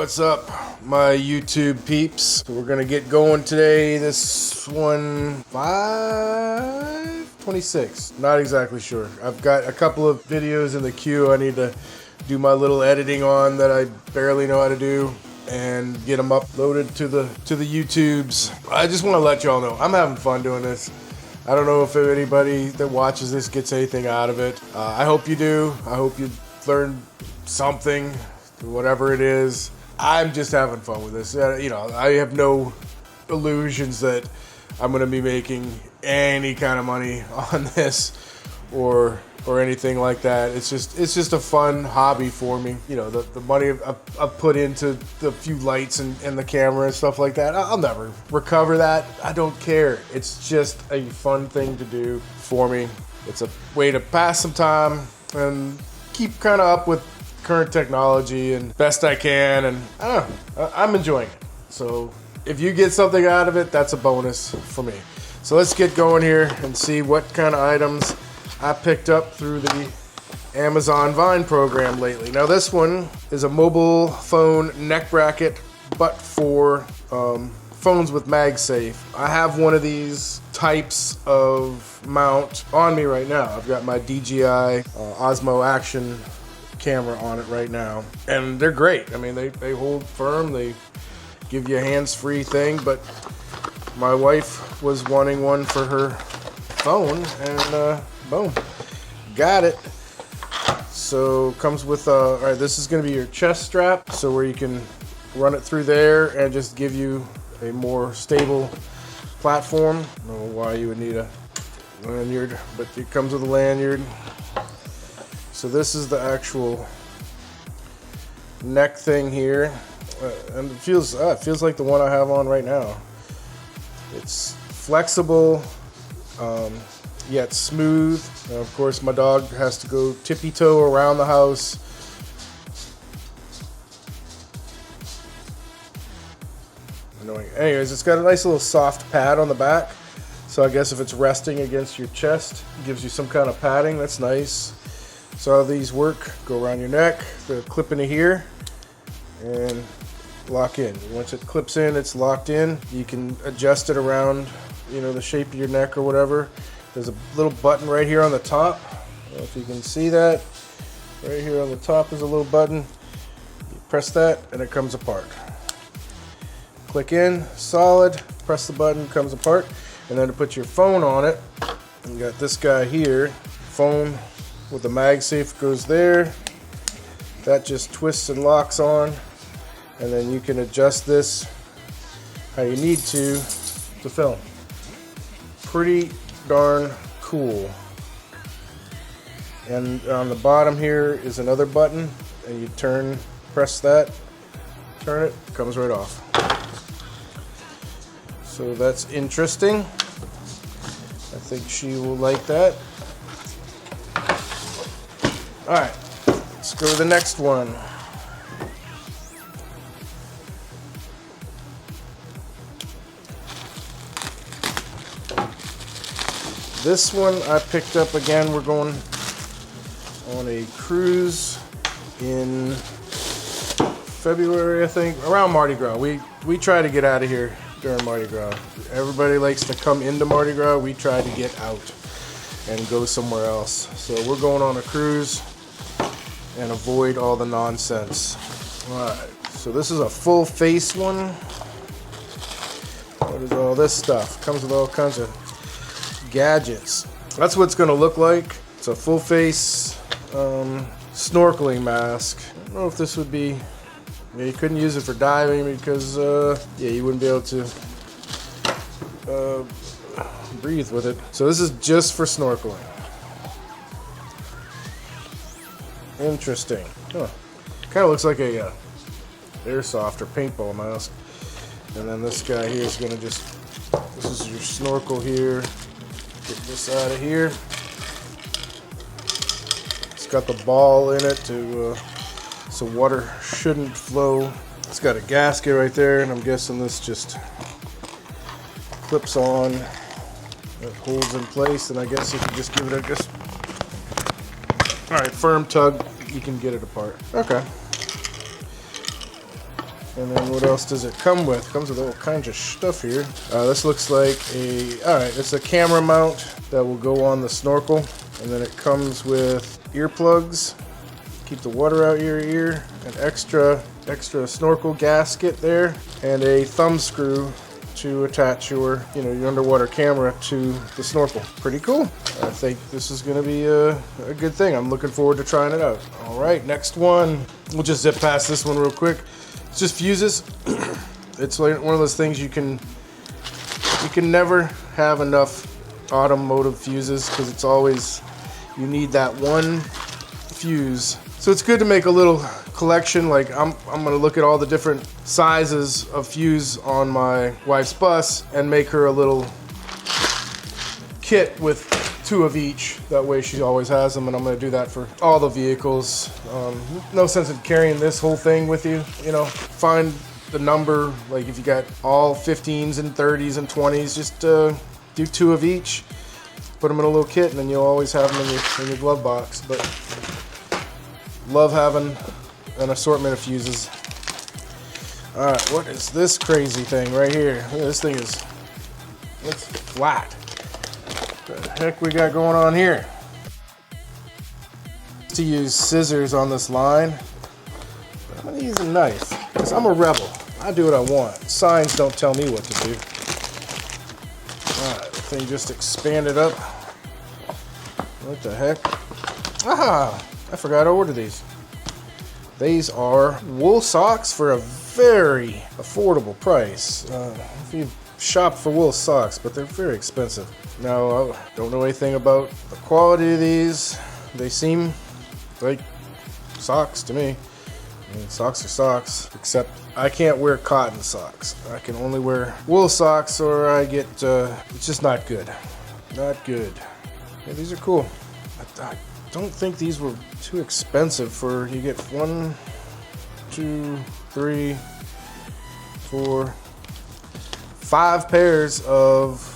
What's up, my YouTube peeps? So we're gonna get going today. This one, 5/26. Not exactly sure. I've got a couple of videos in the queue I need to do my little editing on that I barely know how to do and get them uploaded to the YouTubes. I just want to let y'all know I'm having fun doing this. I don't know if anybody that watches this gets anything out of it. I hope you do. I hope you learn something, whatever it is. I'm just having fun with this. You know, I have no illusions that I'm going to be making any kind of money on this or anything like that. It's just a fun hobby for me. You know, the money I've put into the few lights and the camera and stuff like that, I'll never recover that. I don't care. It's just a fun thing to do for me. It's a way to pass some time and keep kind of up with current technology and best I can, and I don't know, I'm enjoying it. So if you get something out of it, that's a bonus for me. So let's get going here and see what kind of items I picked up through the Amazon Vine program lately. Now this one is a mobile phone neck bracket, but for phones with MagSafe. I have one of these types of mount on me right now. I've got my DJI Osmo Action camera on it right now, and they're great. I mean, they hold firm, they give you a hands-free thing, but my wife was wanting one for her phone, and boom, got it. So comes with all right, this is going to be your chest strap, so where you can run it through there and just give you a more stable platform. I don't know why you would need a lanyard, but it comes with a lanyard. So this is the actual neck thing here, and it feels like the one I have on right now. It's flexible, yet smooth. And of course, my dog has to go tippy-toe around the house. Annoying. Anyways, it's got a nice little soft pad on the back. So I guess if it's resting against your chest, it gives you some kind of padding. That's nice. So how these work, go around your neck, they'll clip into here and lock in. Once it clips in, it's locked in. You can adjust it around, you know, the shape of your neck or whatever. There's a little button right here on the top. I don't know if you can see that. Right here on the top is a little button. You press that and it comes apart. Click in, solid, press the button, comes apart. And then to put your phone on it, you got this guy here, phone with the MagSafe goes there. That just twists and locks on, and then you can adjust this how you need to film. Pretty darn cool. And on the bottom here is another button, and you press that, turn it, comes right off. So that's interesting. I think she will like that. All right, let's go to the next one. This one I picked up again. We're going on a cruise in February, I think, around Mardi Gras. We try to get out of here during Mardi Gras. Everybody likes to come into Mardi Gras. We try to get out and go somewhere else. So we're going on a cruise and avoid all the nonsense. Alright, so this is a full face one. What is all this stuff? Comes with all kinds of gadgets. That's what it's going to look like. It's a full face snorkeling mask. I don't know if this would be, you couldn't use it for diving because you wouldn't be able to breathe with it. So this is just for snorkeling. Interesting. Huh. Kind of looks like a airsoft or paintball mask. And then this guy here is gonna this is your snorkel here. Get this out of here. It's got the ball in it so water shouldn't flow. It's got a gasket right there, and I'm guessing this just clips on. It holds in place, and I guess you can just give it a All right, firm tug, you can get it apart. Okay. And then what else does it come with? It comes with all kinds of stuff here. This looks like it's a camera mount that will go on the snorkel. And then it comes with earplugs, keep the water out of your ear, an extra snorkel gasket there, and a thumb screw to attach your underwater camera to the snorkel. Pretty cool. I think this is going to be a good thing. I'm looking forward to trying it out. All right, next one. We'll just zip past this one real quick. It's just fuses. It's like one of those things you can never have enough automotive fuses because it's always, you need that one fuse. So it's good to make a little collection. Like I'm gonna look at all the different sizes of fuse on my wife's bus and make her a little kit with 2 of each. That way she always has them, and I'm gonna do that for all the vehicles. No sense in carrying this whole thing with you. Find the number, like if you got all 15s and 30s and 20s, just do 2 of each, put them in a little kit, and then you'll always have them in your glove box. But love having an assortment of fuses. All right, what is this crazy thing right here? Look, this thing it's flat. What the heck we got going on here? To use scissors on this line, but I'm gonna use a knife because I'm a rebel. I do what I want. Signs don't tell me what to do. All right, the thing just expanded up. What the heck? Ah, I forgot to order these. These are wool socks for a very affordable price. If you shop for wool socks, but they're very expensive. Now, I don't know anything about the quality of these. They seem like socks to me. I mean, socks are socks, except I can't wear cotton socks. I can only wear wool socks, or I get, it's just not good. Not good. Yeah, these are cool. I don't think these were too expensive for, you get 1, 2, 3, 4, 5 pairs of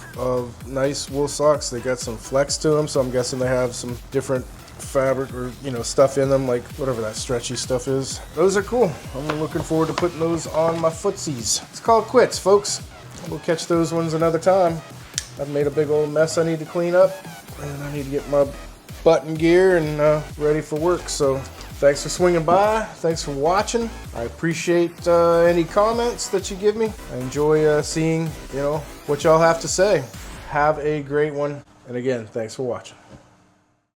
nice wool socks. They got some flex to them, so I'm guessing they have some different fabric or stuff in them, like whatever that stretchy stuff is. Those are cool. I'm looking forward to putting those on my footsies. It's called quits, folks. We'll catch those ones another time. I've made a big old mess I need to clean up, and I need to get my button gear and ready for work. So thanks for swinging by. Thanks for watching. I appreciate any comments that you give me. I enjoy seeing what y'all have to say. Have a great one. And again, thanks for watching.